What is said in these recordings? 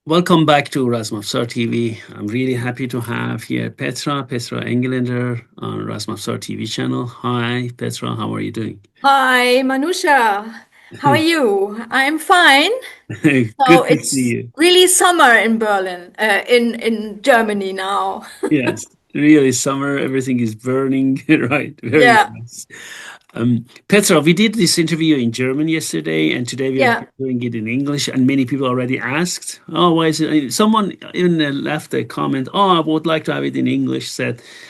Welcome back to Razmafzar TV. I'm really happy to have here Pettra Engeländer on Razmafzar TV channel. Hi, Pettra, how are you doing? Hi, Manouchehr. How are you? I'm fine. So Good to see it's you. really summer in Berlin, in Germany now. Yes, really summer, everything is burning, right? Very Yeah, nice. Petra, we did this interview in German yesterday, and today we are yeah, doing it in English. And many people already asked, "Oh, why is it?" Someone even left a comment, "Oh, I would like to have it in English."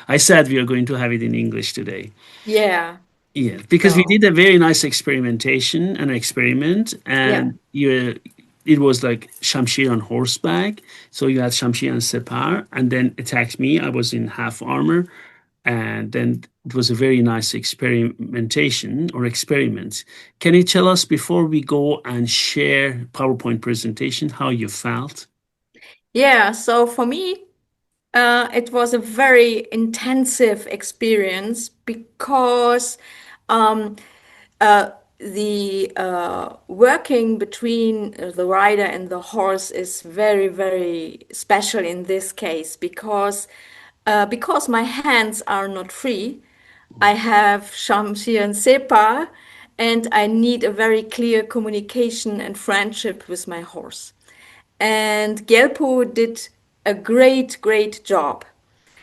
I said we are going to have it in English today. yeah. Yeah, because we So did a very nice an experiment, yeah, and it was like Shamshir on horseback. So you had Shamshir and Separ, and then attacked me. I was in half armor, and then it was a very nice experimentation or experiment. Can you tell us before we go and share PowerPoint presentation how you felt? yeah. So for me, it was a very intensive experience because um, the working between the rider and the horse is very, very special in this case because my hands are not free. I have Shamshir and Separ, and I need a very clear communication and friendship with my horse. And Gelpo did a great, great job.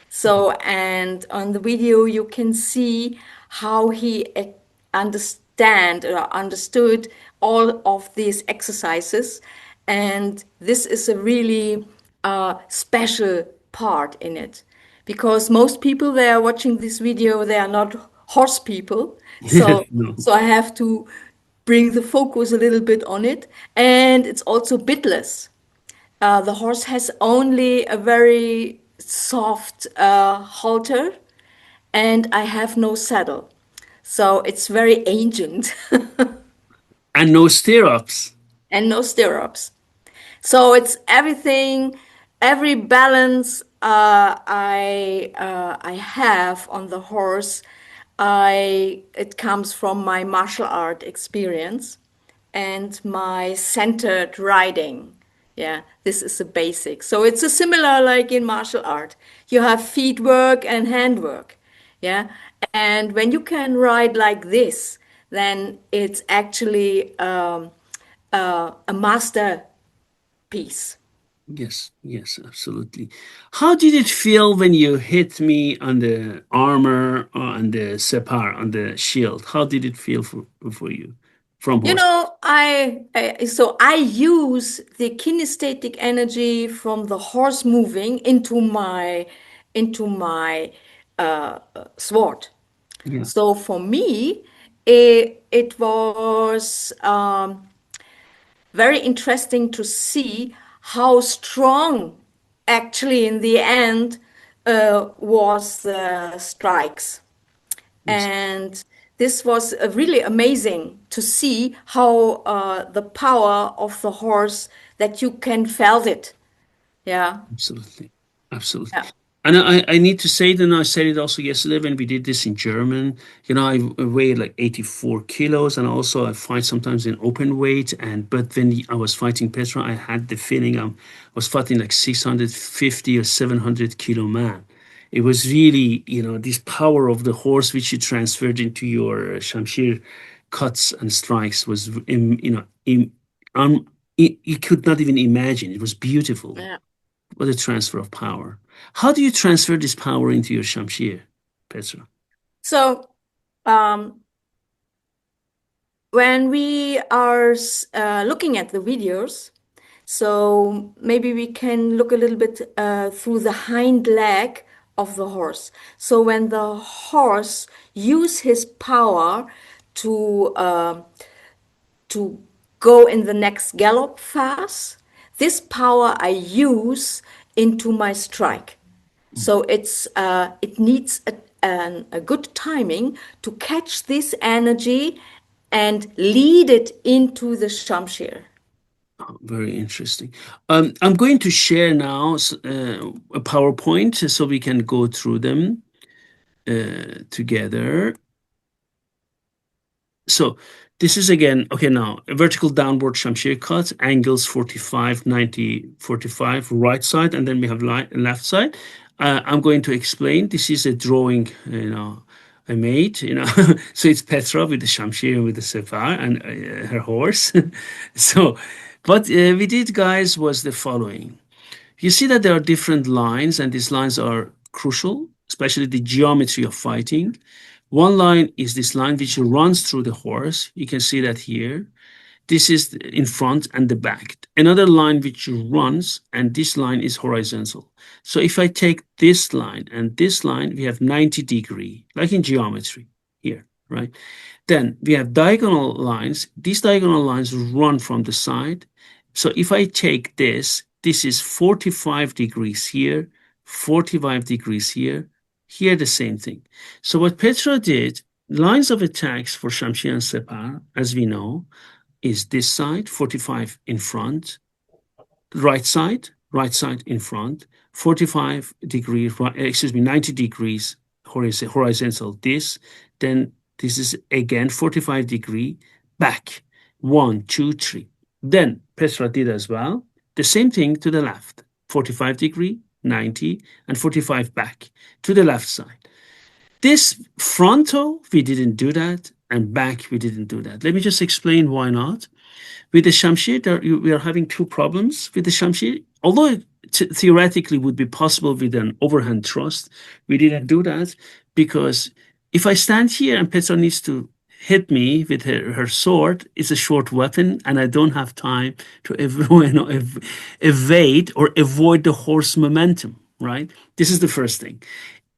So, and on the video, you can see how he understood all of these exercises. And this is a really special part in it because most people they are watching this video, they are not horse people. So, No. so I have to bring the focus a little bit on it. And it's also bitless. The horse has only a very soft halter, and I have no saddle. So it's very ancient And no stirrups. and no stirrups. So it's everything, every balance I have on the horse. I it comes from my martial art experience and my centered riding. Yeah, this is the basic. So it's a similar like in martial art. You have feet work and hand work. Yeah, and when you can ride like this, then it's actually a master piece. Yes, yes, absolutely. How did it feel when you hit me on the armor or on the separ, on the shield? How did it feel for you from You horse? know, I use the kinesthetic energy from the horse moving into my sword. Yeah, So for me, it was very interesting to see how strong actually in the end was the strikes. yes, And this was really amazing to see how the power of the horse that you can felt it. Yeah. absolutely, absolutely. Yeah. And I need to say that I said it also yesterday when we did this in German. I weighed like 84 kilos, and also I fight sometimes in open weight. But when I was fighting Petra, I had the feeling I was fighting like 650 or 700 kilo man. It was really, this power of the horse which you transferred into your Shamshir cuts and strikes was, um, you could not even imagine. It was beautiful. Yeah. What a transfer of power. How do you transfer this power into your Shamshir? Petra? So, um, when we are looking at the videos, so maybe we can look a little bit through the hind leg of the horse. So when the horse use his power to to go in the next gallop fast, this power I use into my strike. So it needs a good timing to catch this energy and lead it into the Shamshir. Oh, very interesting. I'm going to share now a PowerPoint so we can go through them together. So this is again, okay, now a vertical downward Shamshir cut, angles 45, 90, 45, right side, and then we have left side. I'm going to explain. This is a drawing, I made, so it's Pettra with the Shamshir and with the Separ and her horse. So what we did, guys, was the following. You see that there are different lines, and these lines are crucial, especially the geometry of fighting. One line is this line which runs through the horse. You can see that here. This is in front and the back. Another line which runs, and this line is horizontal. So if I take this line and this line, we have 90-degree, like in geometry here, right? Then we have diagonal lines. These diagonal lines run from the side. So if I take this is 45 degrees here, 45 degrees here, here the same thing. So what Pettra did, lines of attacks for Shamshir and Separ, as we know, is this side, 45 in front, right side in front, 45 degrees, excuse me, 90 degrees horizontal, then this is again 45 degree back, 1, 2, 3. Then Petra did as well, the same thing to the left, 45 degree, 90, and 45 back to the left side. This frontal, we didn't do that, and back, we didn't do that. Let me just explain why not. With the Shamshir, we are having two problems with the Shamshir. Although it theoretically would be possible with an overhand thrust, we didn't do that because if I stand here and Petra needs to hit me with her sword, it's a short weapon and I don't have time to evade or avoid the horse momentum, right? This is the first thing.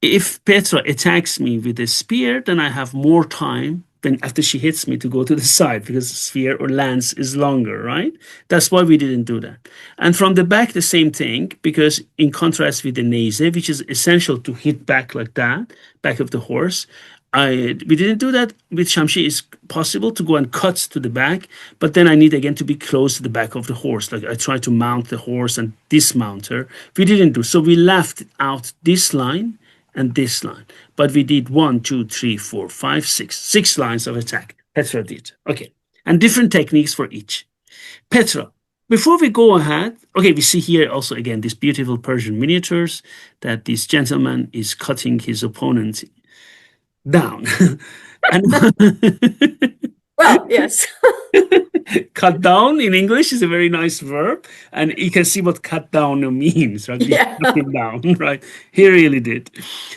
If Petra attacks me with a spear, then I have more time than after she hits me to go to the side because the spear or lance is longer, right? That's why we didn't do that. And from the back, the same thing, because in contrast with the nese, which is essential to hit back like that, back of the horse, we didn't do that. With Shamshir, it's possible to go and cut to the back, but then I need again to be close to the back of the horse. Like I try to mount the horse and dismount her. We didn't do. So we left out this line and this line. But we did 1, 2, 3, 4, 5, 6. 6 lines of attack. Petra did. Okay. And different techniques for each. Petra, before we go ahead, okay, we see here also again these beautiful Persian miniatures that this gentleman is cutting his opponent down. And Well, yes. cut down in English is a very nice verb, and you can see what cut down means, right? We Yeah. cut him down, right? He really did.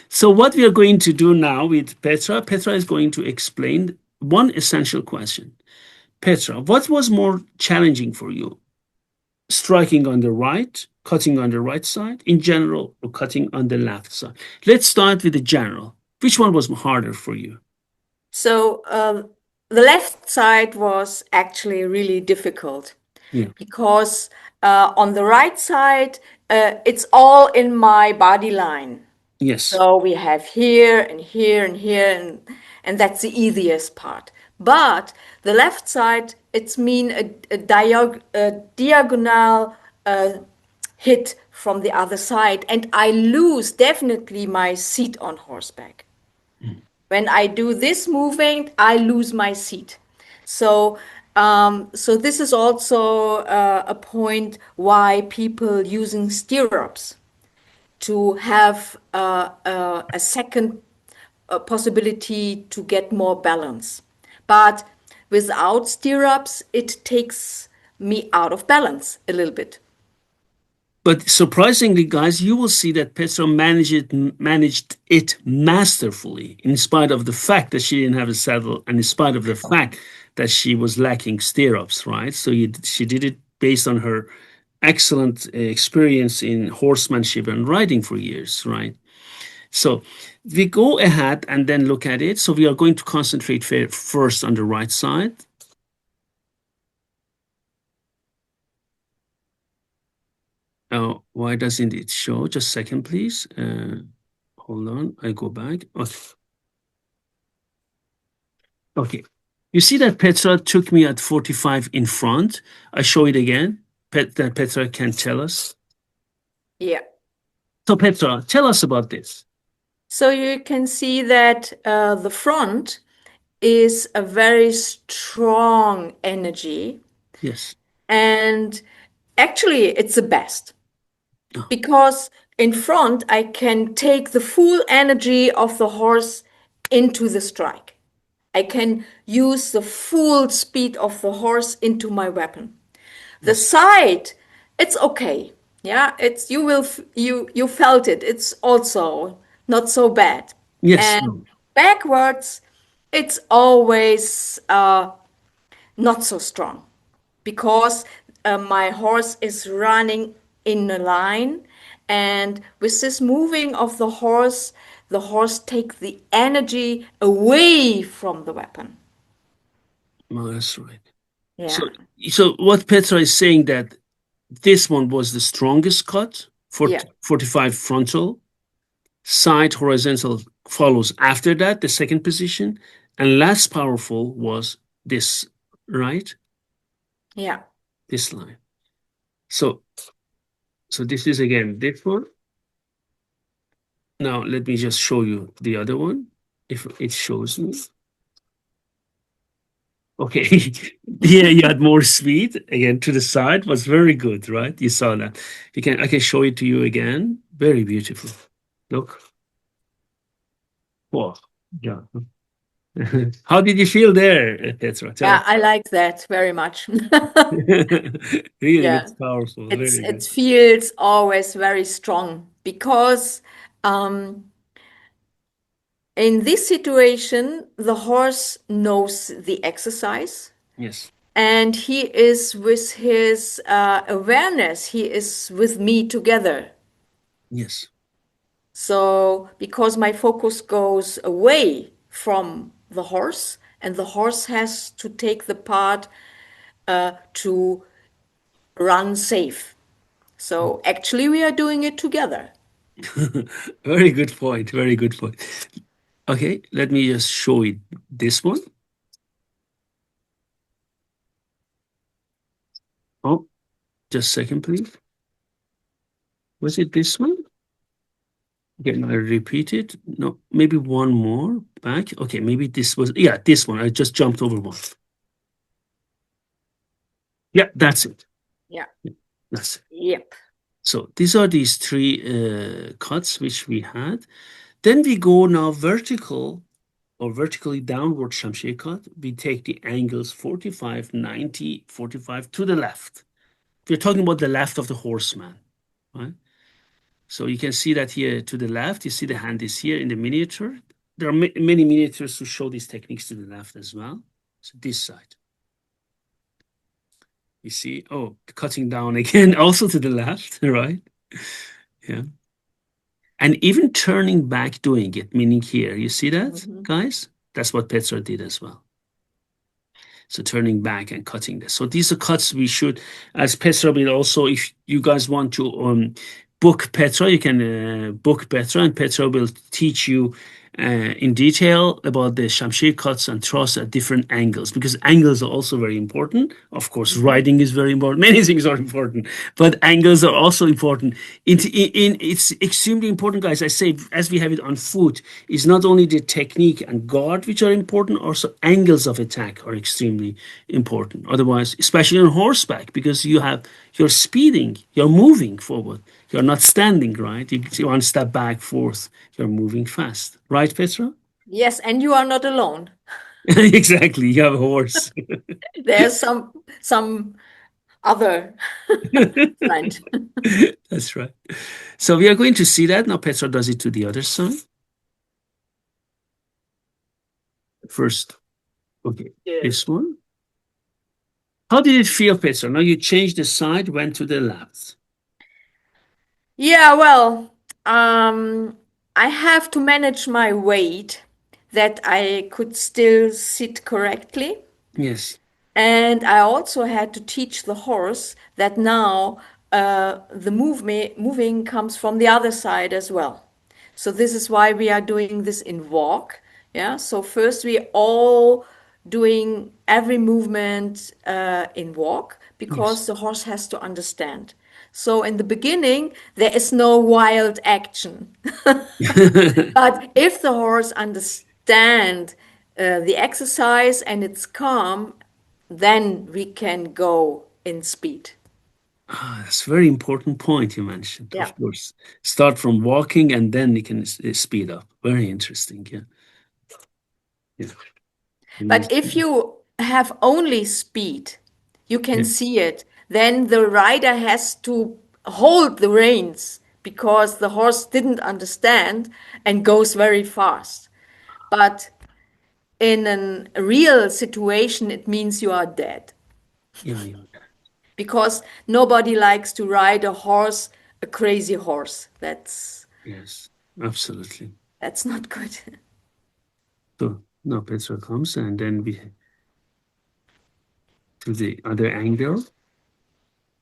So what we are going to do now with Petra is going to explain one essential question. Petra, what was more challenging for you? Striking on the right, cutting on the right side in general, or cutting on the left side? Let's start with the general. Which one was harder for you? So the left side was actually really difficult Yeah. because on the right side, it's all in my body line. Yes. So we have here and here and here, and that's the easiest part. But the left side, it's mean a diagonal hit from the other side, and I lose definitely my seat on horseback. When I do this movement, I lose my seat. So, so this is also a point why people using stirrups to have a second possibility to get more balance. But without stirrups, it takes me out of balance a little bit. But surprisingly, guys, you will see that Petra managed it masterfully, in spite of the fact that she didn't have a saddle, and in spite of the fact that she was lacking stirrups. Right, so she did it based on her excellent experience in horsemanship and riding for years. Right. So we go ahead and then look at it. So we are going to concentrate first on the right side. Oh, why doesn't it show? Just a second, please. Hold on, I go back. Okay. You see that Petra took me at 45 in front. I show it again. That Petra can tell us. Yeah. So Petra, tell us about this. So you can see that the front is a very strong energy, Yes. and actually it's the best Oh, because in front I can take the full energy of the horse into the strike. I can use the full speed of the horse into my weapon. The yes. side, it's okay. Yeah, it's you felt it. It's also not so bad. Yes. And No. backwards, it's always not so strong because my horse is running in a line, and with this moving of the horse takes the energy away from the weapon. Oh, that's right. So, Yeah, so what Petra is saying that this one was the strongest cut for yeah, 45 frontal, side horizontal follows after that, the second position, and less powerful was this, right? yeah. This line. So, so this is again this one. Now let me just show you the other one, if it shows me. Okay, yeah, you had more speed again to the side was very good, right? You saw that. I can show it to you again. Very beautiful. Look. Wow. Yeah. How did you feel there, Petra? Tell Yeah, us. I like that very much. Really Yeah, looks powerful. it's Very it good. feels always very strong because um, in this situation the horse knows the exercise, Yes. and he is with his awareness. He is with me together. Yes. So because my focus goes away from the horse, and the horse has to take the part to run safe. So actually, we are doing it together. Very good point. Very good point. Okay, let me just show it. This one. Oh, just a second, please. Was it this one? Again, I repeat it. No, maybe one more back. Okay, maybe this was, yeah, this one. I just jumped over one. Yeah, that's it. Yeah. That's it. Yep. So these are these three cuts which we had. Then we go now vertical or vertically downward Shamshir cut. We take the angles 45, 90, 45 to the left. We're talking about the left of the horseman, right? So you can see that here to the left, you see the hand is here in the miniature. There are many miniatures to show these techniques to the left as well. So this side, you see, oh, cutting down again, also to the left, right? Yeah. And even turning back doing it, meaning here, you see that, Mhm. guys? That's what Petra did as well. So turning back and cutting this. So these are cuts we should, as Petra will also, if you guys want to book Petra, you can book Petra, and Petra will teach you in detail about the Shamshir cuts and thrusts at different angles, because angles are also very important. Of course, Mhm. riding is very important. Many things are important, but angles are also important. It's extremely important, guys. I say, as we have it on foot, is not only the technique and guard which are important, also angles of attack are extremely important. Otherwise, especially on horseback, because you're speeding, you're moving forward. You're not standing, right? You one step back, forth, you're moving fast. Right, Petra? Yes, and you are not alone. Exactly. You have a horse. There's some other friend. That's right. So we are going to see that. Now Petra does it to the other side. First, okay, this one. How did it feel, Petra? Now you changed the side, went to the left. Yeah, well, I have to manage my weight that I could still sit correctly. Yes, And I also had to teach the horse that now the moving comes from the other side as well. So this is why we are doing this in walk. Yeah. So first we all doing every movement in walk yes. because the horse has to understand. So in the beginning there is no wild action. But if the horse understand the exercise and it's calm, then we can go in speed. Ah, that's a very important point you mentioned, Yeah. of course. Start from walking and then you can speed up. Very interesting. Yeah. Yeah. But Yes. if you have only speed, you can Yeah. see it. Then the rider has to hold the reins because the horse didn't understand and goes very fast. But in a real situation, it means you are dead Yeah. Yeah. because nobody likes to ride a horse, a crazy horse. Yes. Absolutely. That's not good. So now Petra comes and then we to the other angle.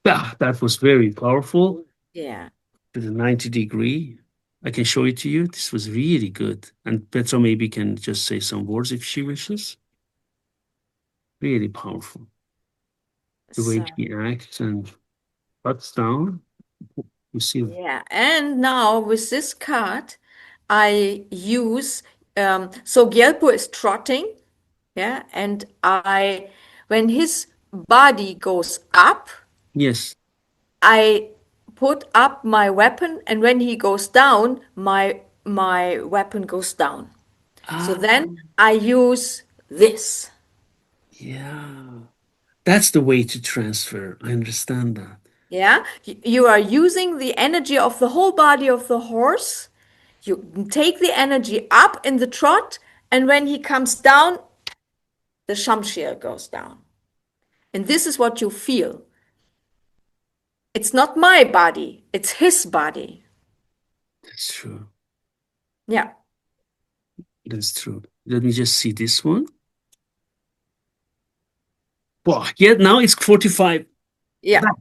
Ah, that was very powerful. Yeah. To the 90-degree. I can show it to you. This was really good. And Petra maybe can just say some words if she wishes. Really powerful. The way So, she acts and cuts down. You see, yeah. And now with this card, I use, so Gyelpo is trotting. Yeah. And when his body goes up, yes. I put up my weapon. And when he goes down, my weapon goes down. So Ah, then I use this. yeah. That's the way to transfer. I understand that. Yeah, you are using the energy of the whole body of the horse. You take the energy up in the trot, and when he comes down, the Shamshir goes down. And this is what you feel. It's not my body, it's his body. That's true. Yeah, That's true. Let me just see this one. Wow. Yeah, now it's 45 yeah, back.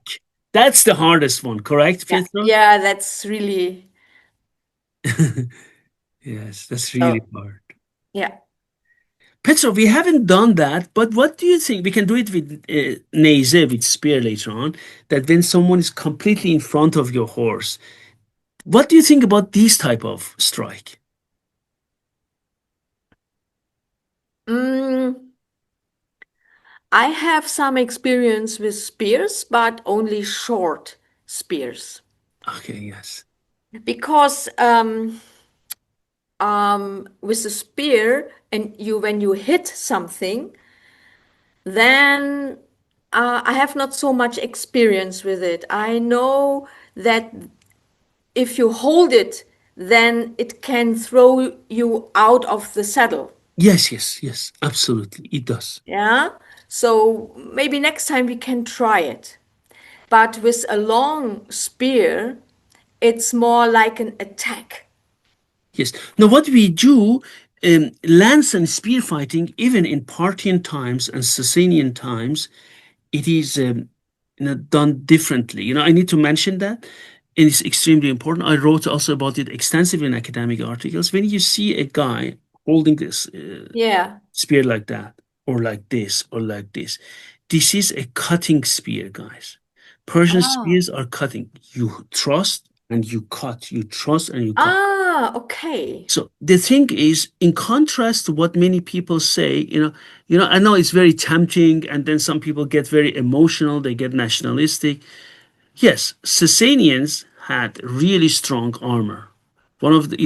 That's the hardest one, correct, yeah, Petra? yeah, that's really Yes, that's so. really hard. Yeah. Petra, we haven't done that, but what do you think? We can do it with Neze, with spear later on, that when someone is completely in front of your horse, what do you think about these type of strike? Mm, I have some experience with spears, but only short spears. Okay, yes. Because with a spear and you when you hit something, then I have not so much experience with it. I know that if you hold it, then it can throw you out of the saddle. Yes, yes, yes, absolutely. It does. Yeah. So maybe next time we can try it. But with a long spear, it's more like an attack. Yes. Now, what we do, lance and spear fighting, even in Parthian times and Sasanian times, it is done differently. I need to mention that. And it's extremely important. I wrote also about it extensively in academic articles. When you see a guy holding this Yeah. spear like that, or like this, or like this is a cutting spear, guys. Persian Oh. spears are cutting. You thrust and you cut. You thrust and you cut. Ah, okay. So the thing is, in contrast to what many people say, I know it's very tempting, and then some people get very emotional, they get nationalistic. Yes, Sasanians had really strong armor. One of the,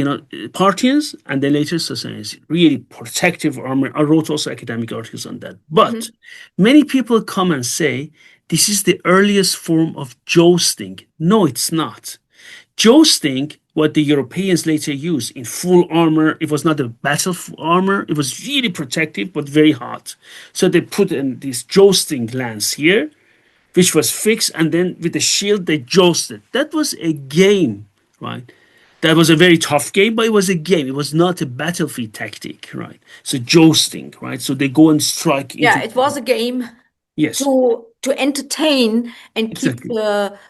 Parthians and then later Sasanians, really protective armor. I wrote also academic articles on that. But Mhm. many people come and say This is the earliest form of jousting. No, it's not. Jousting, what the Europeans later used in full armor, it was not a battle armor, it was really protective but very hot. So they put in this jousting lance here, which was fixed, and then with the shield they jousted. That was a game, right? That was a very tough game, but it was a game. It was not a battlefield tactic, right? So jousting, right? So they go and strike Yeah, into. it was a game Yes, to entertain and keep exactly.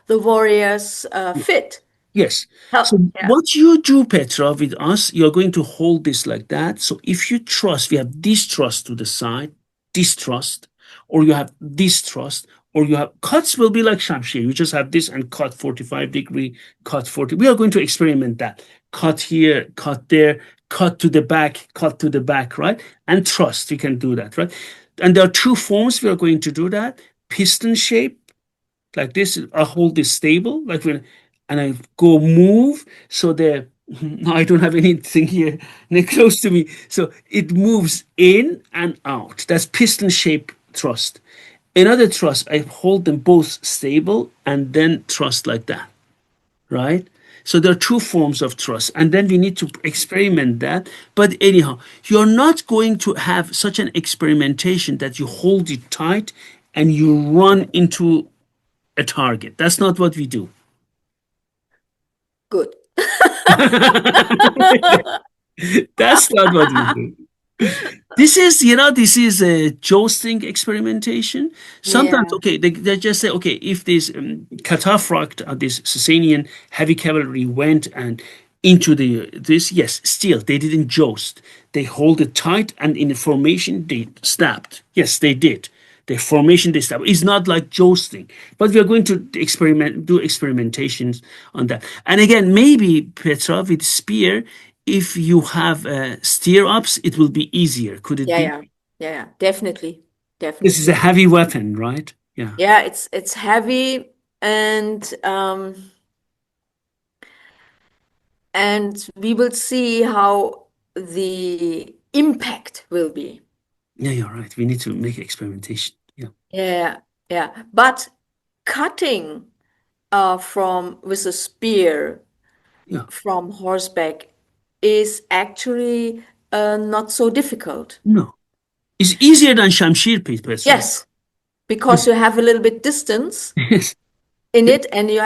the warriors fit. Yes. Help. So Yeah. what you do, Petra, with us, you're going to hold this like that. So if you trust, we have distrust to the side, distrust, or you have distrust, or you have cuts will be like Shamshir. You just have this and cut 45-degree, cut 40. We are going to experiment that. Cut here, cut there, cut to the back, cut to the back, right? And trust, you can do that, right? And there are two forms we are going to do that. Piston shape like this. I hold this stable, like when, and I go move. So the no, I don't have anything here close to me. So it moves in and out. That's piston shape thrust. Another thrust, I hold them both stable and then thrust like that, right? So there are two forms of thrust, and then we need to experiment that. But anyhow, you're not going to have such an experimentation that you hold it tight and you run into a target. That's not what we do. Good. That's not what we do. This is, this is a jousting experimentation. Sometimes, Yeah. okay, they just say, okay, if this cataphracts, this Sasanian heavy cavalry went and into this, yes, still they didn't joust. They hold it tight, and in the formation they stabbed. Yes, they did. The formation they stabbed. It's not like jousting, but we are going to do experimentations on that. And again, maybe Petra with spear, if you have steer ups, it will be easier. Could it Yeah, be? yeah. Yeah, yeah. Definitely. This is a Definitely. heavy weapon, right? Yeah. Yeah, it's heavy and we will see how the impact will be. Yeah, you're right. We need to make experimentation. Yeah. Yeah, yeah. But cutting from with a spear Yeah. from horseback is actually not so difficult. No. It's easier than Shamshir, Petra. Yes, because you have a little bit distance Yes. in it, and you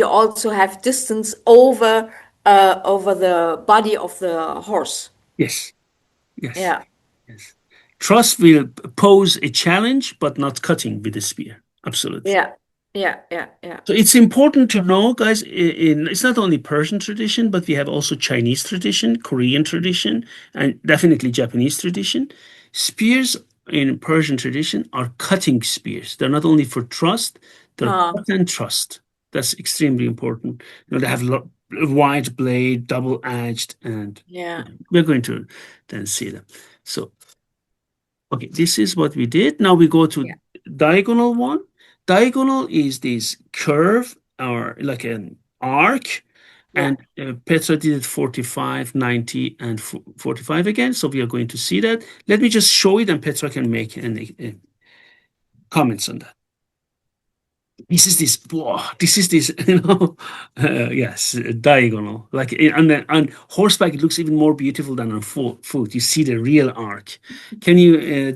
also have distance over the body of the horse. Yes. Yes. Yeah, Yes. Trust will pose a challenge, but not cutting with a spear. Absolutely. yeah, yeah, yeah, yeah. So it's important to know, guys, it's not only Persian tradition, but we have also Chinese tradition, Korean tradition, and definitely Japanese tradition. Spears in Persian tradition are cutting spears. They're not only for thrust, they're Uh, cut and thrust. That's extremely important. They have wide blade, double edged, and yeah, we're going to then see them. So okay, this is what we did. Now we go to yeah, diagonal one. Diagonal is this curve or like an arc. yeah. And Petra did it 45, 90, and 45 again. So we are going to see that. Let me just show it, and Petra can make any comments on that. This is this, wow, this is this, yes, diagonal. Like on horseback, it looks even more beautiful than on foot. You see the real arc. Can you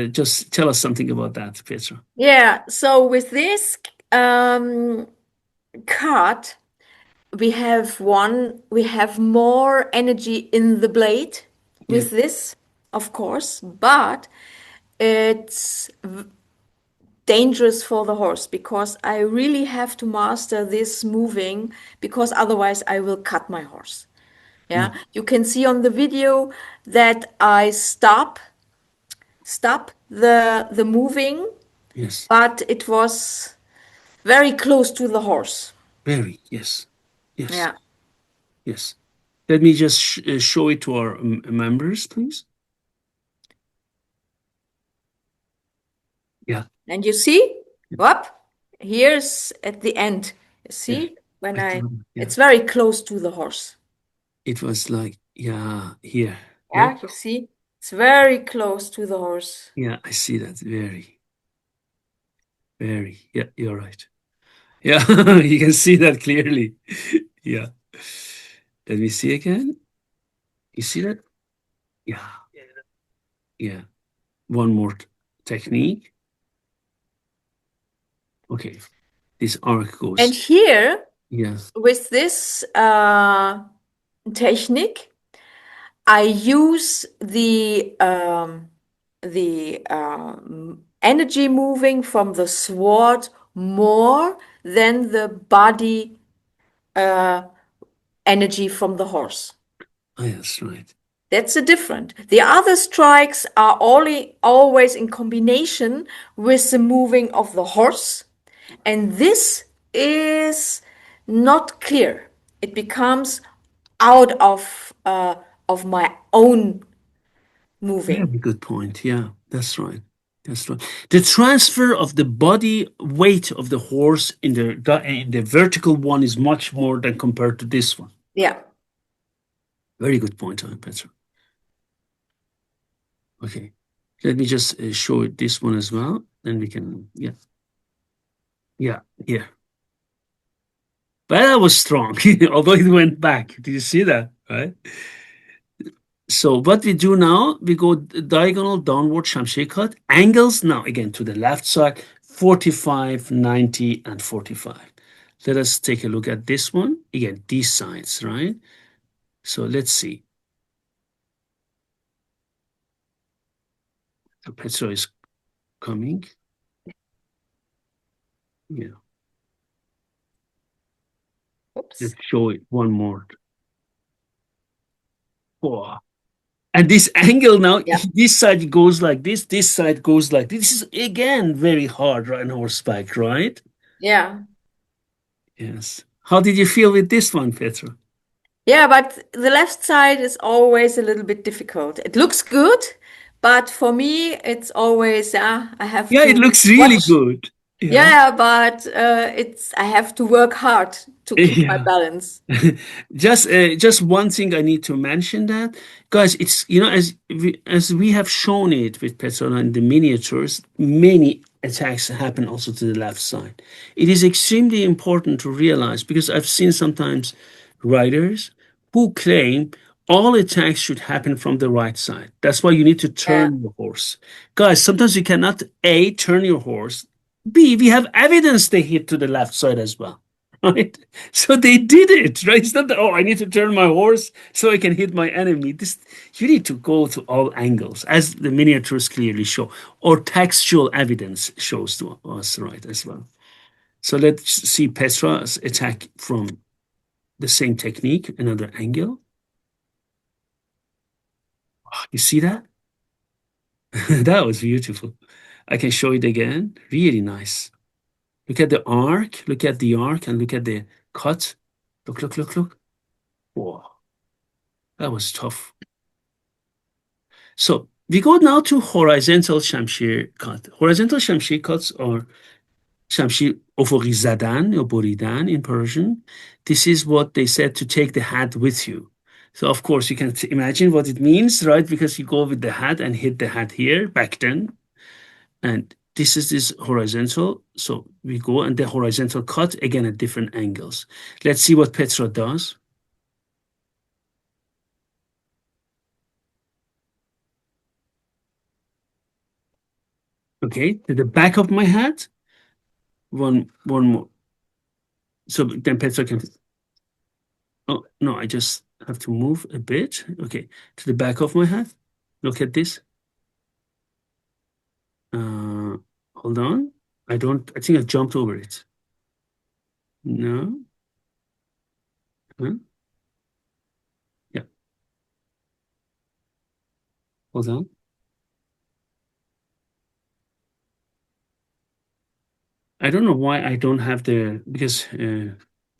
just tell us something about that, Petra? Yeah, so with this um, cut, we have more energy in the blade Yeah, with this, of course, but it's dangerous for the horse because I really have to master this moving because otherwise I will cut my horse. yeah, Yeah, you can see on the video that I stop the moving, yes, but it was very close to the horse. very, yes, yes, Yeah. yes. Let me just show it to our members, please. Yeah, And you see, whoop, here's at the end. You yeah, see, when I thought, yeah. it's very close to the horse. It was like, yeah, here. Yeah, Yeah, you see, it's very close to the horse. yeah, I see that very. Very. Yeah, you're right. Yeah, you can see that clearly. Yeah. Let me see again. You see that? Yeah. Yeah. One more technique. Okay. This arc And goes. here, Yeah. with this technique, I use the energy moving from the sword more than the body uh, energy from the horse. Oh, that's right. That's a different. The other strikes are only always in combination with the moving of the horse, and this is not clear. It becomes out of my own moving. Very good point. Yeah, that's right. That's right. The transfer of the body weight of the horse in the vertical one is much more than compared to this one. Yeah. Very good point, Petra. Okay. Let me just show it this one as well. Then we can, yeah, yeah, yeah. But that was strong, although it went back. Did you see that? Right? So what we do now, we go diagonal downward Shamshir cut. Angles now again to the left side, 45, 90, and 45. Let us take a look at this one. Again, these sides, right? So let's see. So Petro is coming. Yeah, let's Oops. show it one more. Oh. And this angle now, Yeah. this side goes like this side goes like this. This is again very hard right, on horseback, right? Yeah. Yes. How did you feel with this one, Petra? Yeah, but the left side is always a little bit difficult. It looks good, but for me, it's always, I have Yeah, it to looks really watch. good. Yeah. Yeah, but it's I have to work hard to keep my Yeah. balance. Just one thing I need to mention that, guys, it's as we have shown it with Petra in the miniatures, many attacks happen also to the left side. It is extremely important to realize because I've seen sometimes riders who claim all attacks should happen from the right side. That's why you need to Yeah. turn your horse. Guys, sometimes you cannot A, turn your horse. B, we have evidence they hit to the left side as well. Right? So they did it, right? It's not that, oh, I need to turn my horse so I can hit my enemy. This you need to go to all angles, as the miniatures clearly show, or textual evidence shows to us, right, as well. So let's see Petra's attack from the same technique, another angle. Oh, you see that? That was beautiful. I can show it again. Really nice. Look at the arc, look at the arc, and look at the cut. Look, look, look, look. Whoa, that was tough. So we go now to horizontal Shamshir cut. Horizontal Shamshir cuts are Shamshir افقی زدن or بریدن in Persian. This is what they said to take the hat with you. So of course you can imagine what it means, right? Because you go with the hat and hit the hat here back then. And this horizontal. So we go and the horizontal cut again at different angles. Let's see what Petra does. Okay, to the back of my hat. One more. So then Petra can. Oh no, I just have to move a bit. Okay, to the back of my hat. Look at this. Uh, hold on. I don't. I think I jumped over it. No. Huh? Yeah. Hold on. I don't know why I don't have the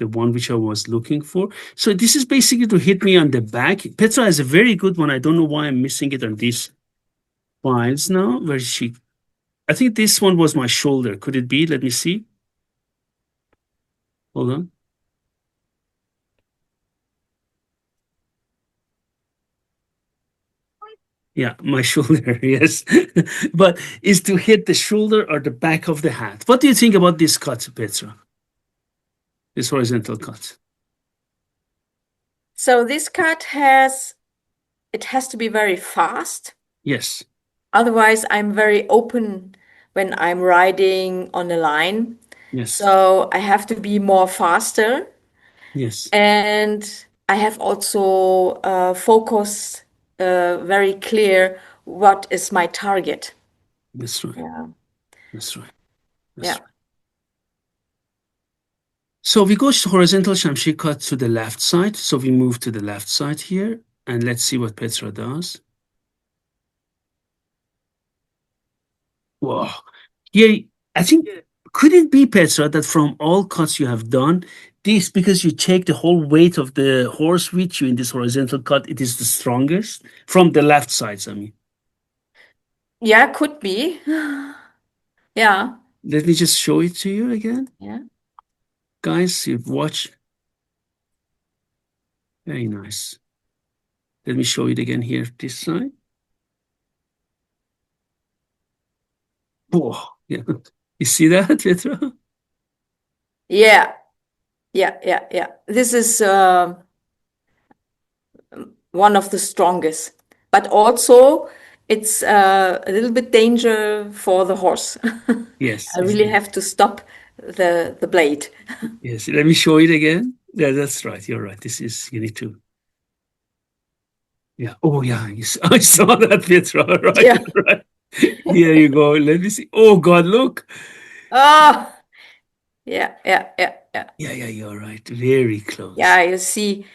one which I was looking for. So this is basically to hit me on the back. Petra is a very good one. I don't know why I'm missing it on these files now. Where is she? I think this one was my shoulder. Could it be? Let me see. Hold on. Yeah, my shoulder, yes. But is to hit the shoulder or the back of the hat. What do you think about this cut, Petra? This horizontal cut. So this cut has, it has to be very fast. Yes, Otherwise, I'm very open when I'm riding on a line. yes, So I have to be more faster. yes. And I have also focused very clear what is my target. That's right. Yeah. That's right. That's Yeah. right. So we go horizontal Shamshir cut to the left side. So we move to the left side here, and let's see what Petra does. Wow. Yeah, I think could it be, Petra, that from all cuts you have done, this because you take the whole weight of the horse with you in this horizontal cut, it is the strongest from the left sides, I mean. Yeah, could be. Yeah. Let me just show it to you again. Yeah. Guys, you watch. Very nice. Let me show it again here, this side. Whoa, yeah. You see that, Petra? Yeah. Yeah. Yeah. Yeah. This is one of the strongest, but also it's a little bit danger for the horse. Yes, I really have to stop the blade. yes. Let me show it again. Yeah, that's right. You're right. This is, you need to. Yeah. Oh, yeah. I saw that, Petra. Right, Yeah. right. Here you go. Let me see. Oh, God, look. Oh, yeah, yeah, yeah, yeah. Yeah, yeah, you're right. Very close. Yeah, you see,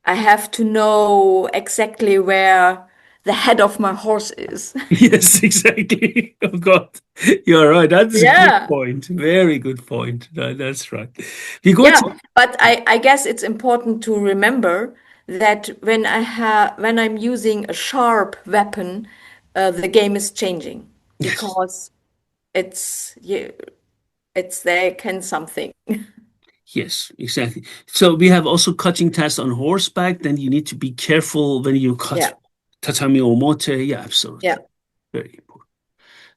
I have to know exactly where the head of my horse is. Yes, exactly. Oh, God. You're right. That's a good Yeah. point. Very good point. That's right. We go Yeah, to. but I guess it's important to remember that when I'm using a sharp weapon, the game is changing Yes. because it's you, it's they can something. Yes, exactly. So we have also cutting tests on horseback. Then you need to be careful when you cut Yeah, tatami or mote. Yeah, yeah. absolutely. Very important.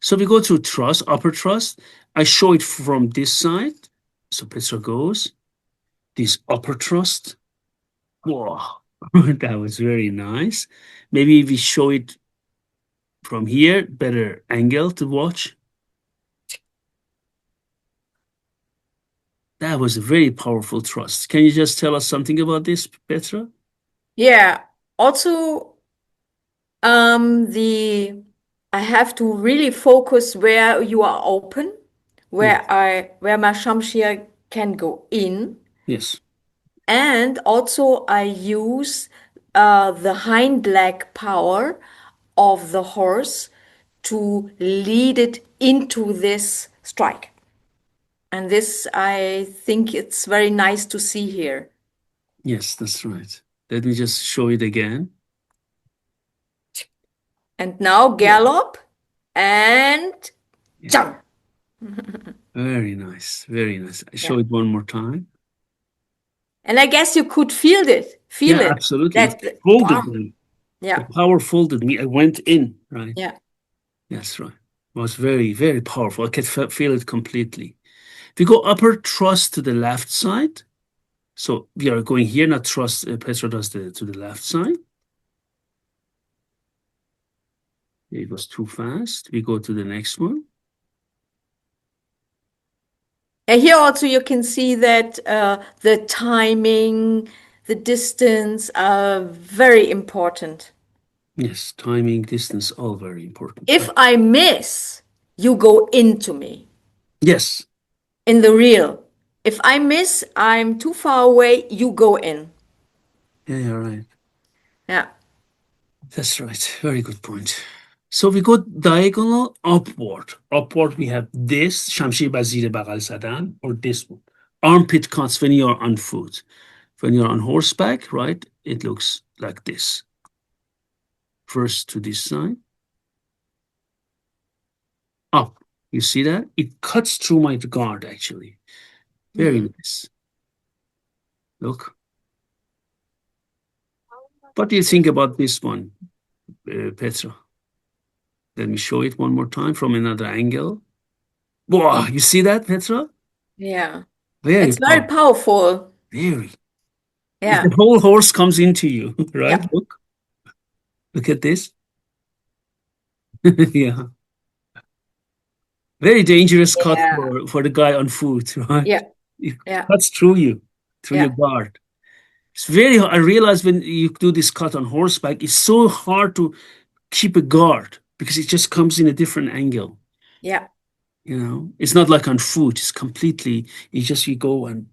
So we go to truss, upper truss. I show it from this side. So Petra goes, this upper truss. Whoa, that was very nice. Maybe we show it from here, better angle to watch. That was a very powerful thrust. Can you just tell us something about this, Petra? Yeah. Also, the I have to really focus where you are open, Yes, where my Shamshir can go in. yes, And also, I use the hind leg power of the horse to lead it into this strike. And this, I think it's very nice to see here. yes, that's right. Let me just show it again. And now gallop and Yeah, jump. very nice, very nice. I Yeah. show it one more time. And I guess you could feel Yeah, it, absolutely. It that folded bam. me. The Yeah, power folded me. I went in, right? yeah. That's right. It was very, very powerful. I could feel it completely. If you go upper thrust to the left side, so we are going here, not thrust, Petra does to the left side. It was too fast. We go to the next one. And here also you can see that the timing, the distance are very important. Yes, timing, distance, all very important. If I miss, you go into me Yes. in the reel. If I miss, I'm too far away, you go in. Yeah, you're right. Yeah. That's right. Very good point. So we go diagonal upward. Upward, we have this, Shamshir Bazir Bagal Sadan, or this one. Armpit cuts when you're on foot. When you're on horseback, right, it looks like this. First to this side, up. You see that? It cuts through my guard, actually. Very Mhm. nice. Look. What do you think about this one? Petra. Let me show it one more time from another angle. Wow, you see that, Petra? Yeah. Very It's very powerful. powerful. Very. Yeah. The whole horse comes into you, right? Yeah. Look at this. Yeah. Very dangerous cut Yeah. for the guy on foot, right? Yeah. It Yeah. cuts through you, through your Yeah. guard. It's very, I realize when you do this cut on horseback, it's so hard to keep a guard because it just comes in a different angle. Yeah. It's not like on foot, it's completely, you go and,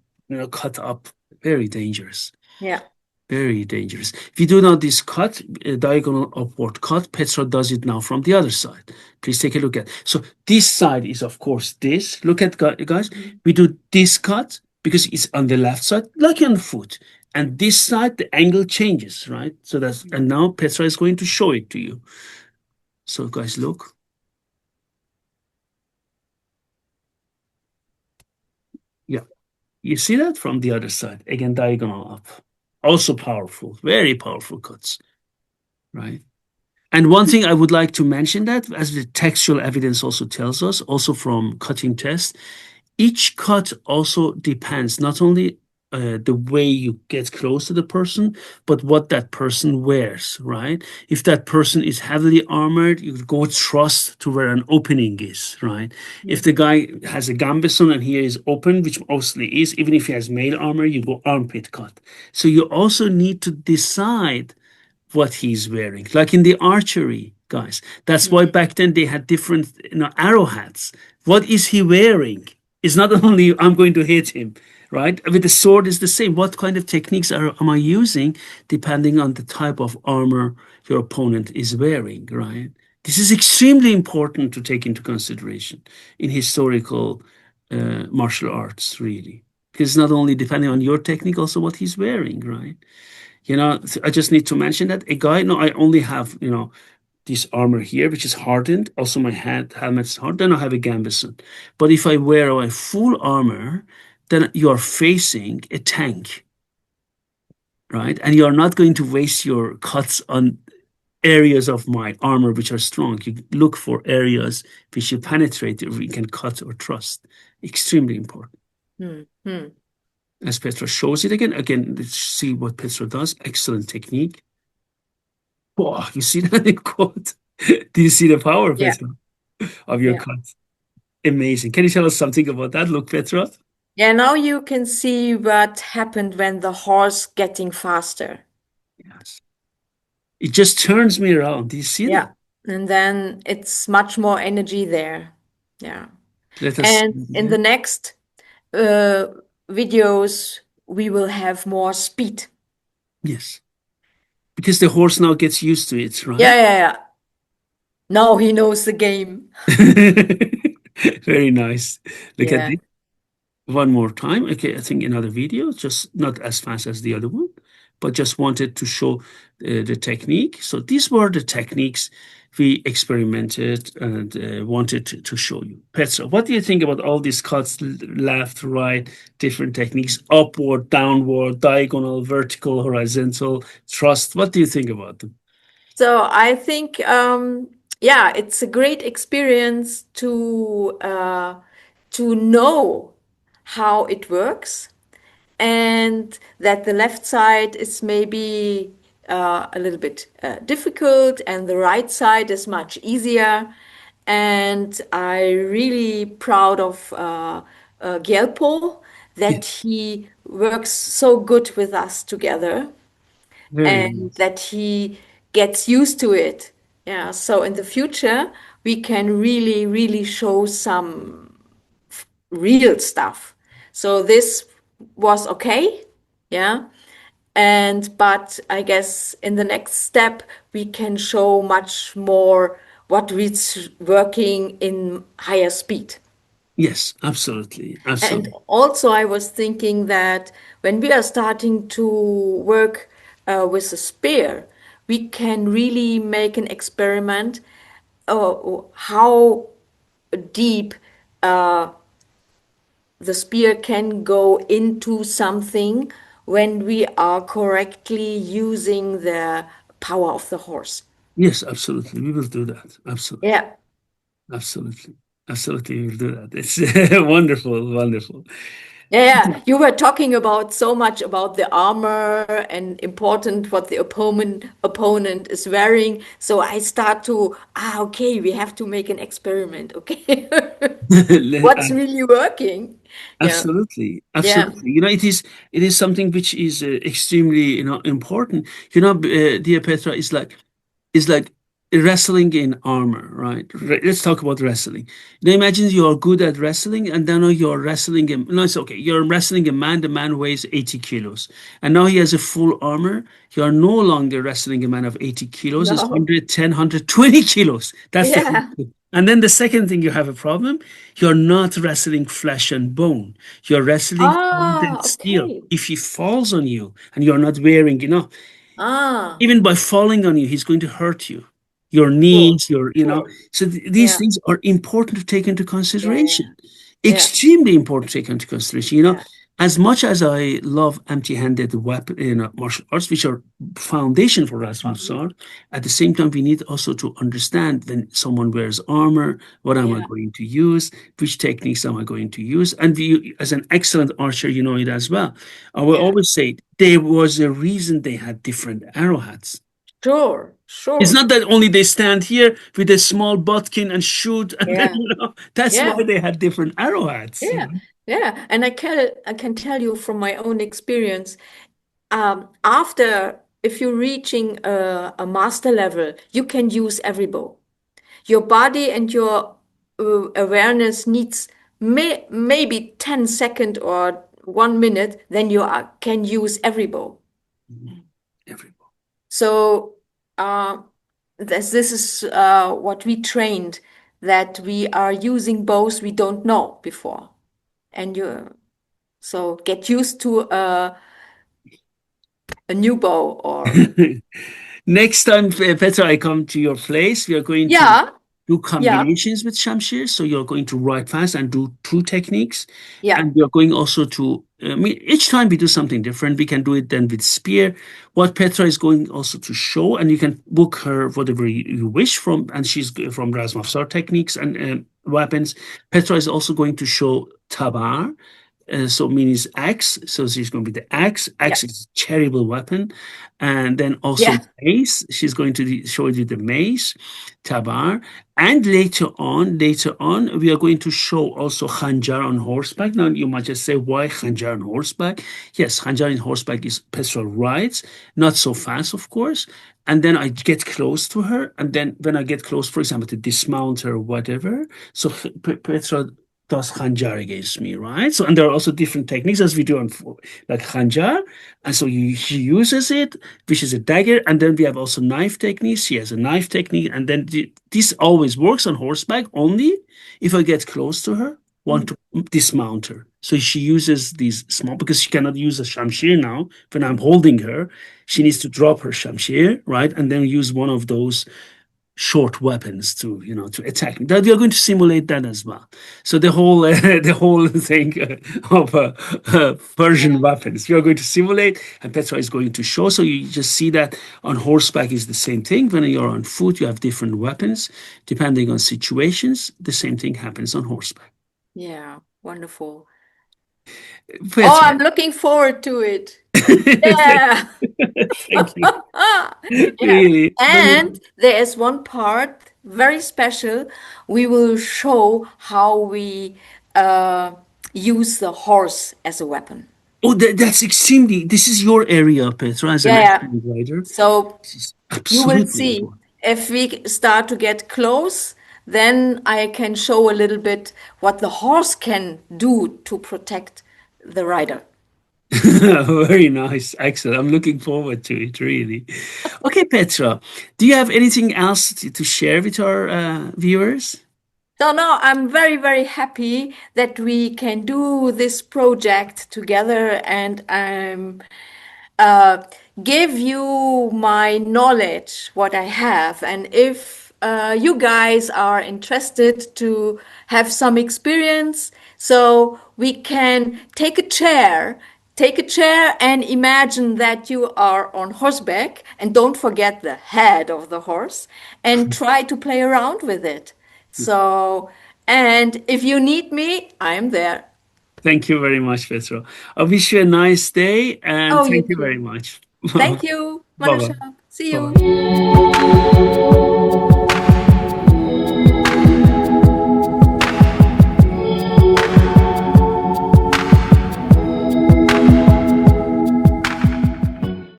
cut up. Very dangerous. Yeah. Very dangerous. If you do now this cut, diagonal upward cut, Petra does it now from the other side. Please take a look at. So this side is of course this. Look at guys. Mhm. We do this cut because it's on the left side, like on the foot. And this side, the angle changes, right? So and now Petra is going to show it to you. So guys, look. Yeah, you see that from the other side. Again, diagonal up. Also powerful, very powerful cuts, right? And one thing I would like to mention that, as the textual evidence also tells us, also from cutting tests, each cut also depends not only the way you get close to the person, but what that person wears, right? If that person is heavily armored, you go thrust to where an opening is, right? If the guy has a gambeson and here is open, which mostly is, even if he has mail armor, you go armpit cut. So you also need to decide what he's wearing. Like in the archery, guys. That's why Mhm. back then they had different, arrow hats. What is he wearing? It's not only I'm going to hit him, right? With the sword is the same. What kind of techniques am I using depending on the type of armor your opponent is wearing, right? This is extremely important to take into consideration in historical martial arts, really. Because it's not only depending on your technique, also what he's wearing, right? I just need to mention that a guy, no, I only have, this armor here, which is hardened. Also, my helmet's hard. Then I have a gambeson. But if I wear a full armor, then you are facing a tank, right? And you are not going to waste your cuts on areas of my armor which are strong. You look for areas which you penetrate, or you can cut or thrust. Extremely important. Mhm. As Petra shows it again. Again, let's see what Petra does. Excellent technique. Wow, you see that in quote? Do you see the power, Yeah. Petra, of your Yeah. cut? Amazing. Can you tell us something about that? Look, Petra. Yeah. Now you can see what happened when the horse getting faster. Yes. It just turns me around. Do you see that? Yeah. And then it's much more energy there. Yeah. Let us see And it in the again. next uh, videos, we will have more speed. Yes. Because the horse now gets used to it, Yeah, right? yeah, yeah. Now he knows the game. Very nice. Look at Yeah. this. One more time. Okay, I think another video, just not as fast as the other one, but just wanted to show the technique. So these were the techniques we experimented and wanted to show you. Petra, what do you think about all these cuts, left, right, different techniques, upward, downward, diagonal, vertical, horizontal, thrust? What do you think about them? So I think, yeah, it's a great experience to know how it works, and that the left side is maybe a little bit difficult, and the right side is much easier. And I really proud of Gyelpo Yeah, that he works so good with us together very and nice. that he gets used to it. Yeah, so in the future, we can really, really show some real stuff. So this was okay. Yeah. And but I guess in the next step, we can show much more what is working in higher speed. Yes, absolutely. And Absolutely. also, I was thinking that when we are starting to work with a spear, we can really make an experiment how deep the spear can go into something when we are correctly using the power of the horse. Yes, absolutely. We will do that. Absolutely. Yeah. Absolutely. Absolutely. We will do that. It's wonderful. Wonderful. Yeah, yeah. You were talking about so much about the armor and important what the opponent is wearing. So I start to, okay, we have to make an experiment. Okay. What's really working? Yeah. Absolutely, Yeah. absolutely. It is something which is extremely important. Dear Petra, is like wrestling in armor, right? Let's talk about wrestling. Now imagine you are good at wrestling, and then you're wrestling him. No, it's okay. You're wrestling a man. The man weighs 80 kilos, and now he has a full armor. You are no longer wrestling a man of 80 kilos. It's No. 110, 120 kilos. That's the first Yeah. thing. And then the second thing you have a problem, you're not wrestling flesh and bone. You're wrestling hardened steel. Okay. If he falls on you and you're not wearing, Ah, even by falling on you, he's going to hurt you. Your sure. knees, Sure. so these Yeah. things are important to take into Yeah. Yeah. consideration. Yeah. Extremely important to take into consideration. Yeah. As much as I love empty-handed weapon, martial arts, which are foundation for Mhm. Razmafzar, at the same time, we need also to understand when someone wears armor, what am I Yeah. going to use, which techniques am I going to use, and we, as an excellent archer, you know it as well. I will Yeah. always say there was a reason they had different arrowheads. Sure. It's Sure. not that only they stand here with a small bodkin and shoot, and then Yeah. that's why Yeah. they had different arrowheads. Yeah. Yeah. And I can tell you from my own experience, after if you're reaching a master level, you can use every bow. Your body and your awareness needs maybe 10 seconds or 1 minute, then you can use every bow. Mhm. Everybody. So uh, this is what we trained, that we are using bows we don't know before. And you so get used to a new bow or Next time, Petra, I come to your place, we are going to yeah, do yeah, combinations with Shamshir. So you're going to ride fast and do two techniques. yeah, And we are going also to, each time we do something different, we can do it then with spear. What Petra is going also to show, and you can book her whatever you wish from, and she's from Razmafzar techniques and weapons. Petra is also going to show tabar. So means axe. So she's going to be the axe. yeah, Axe is a terrible weapon. And then also yeah, mace. She's going to show you the mace, tabar. And later on, we are going to show also khanjar on horseback. Now you might just say, why khanjar on horseback? Yes, khanjar on horseback is Petra rides, not so fast, of course. And then I get close to her, and then when I get close, for example, to dismount her or whatever, so Petra does khanjar against me, right? So, and there are also different techniques as we do on like khanjar, and so she uses it, which is a dagger, and then we have also knife techniques. She has a knife technique, and then this always works on horseback only if I get close to her, want mm, to dismount her. So she uses these small because she cannot use a shamshir now. When I'm holding her, she needs to drop her shamshir, right, and then use one of those short weapons to to attack me. That we are going to simulate that as well. So the whole the whole thing of Persian yeah, weapons we are going to simulate, and Petra is going to show. So you just see that on horseback is the same thing. When you're on foot, you have different weapons depending on situations. The same thing happens on horseback. yeah. Wonderful. Oh, Petra, I'm looking forward to it. thank, Yeah. thank you. Yeah. Really, And there is one part very special. We will show how we uh, use the horse as a weapon. oh, that's extremely. This is your area, Petra, as an Yeah, yeah. excellent writer. So This is you will absolutely see important. if we start to get close, then I can show a little bit what the horse can do to protect the rider. Very nice. Excellent. I'm looking forward to it, really. Okay, Petra, do you have anything else to share with our viewers? So now I'm very, very happy that we can do this project together, and uh, give you my knowledge, what I have. And if you guys are interested to have some experience, so we can take a chair, take a chair and imagine that you are on horseback, and don't forget the head of the horse, and try to play around with it. So, and if you need me, I'm there. Thank you very much, Petro. I wish you a nice day and Oh, you thank you too. very much. Thank you, Bye bye. Manouchehr. See Bye you. bye.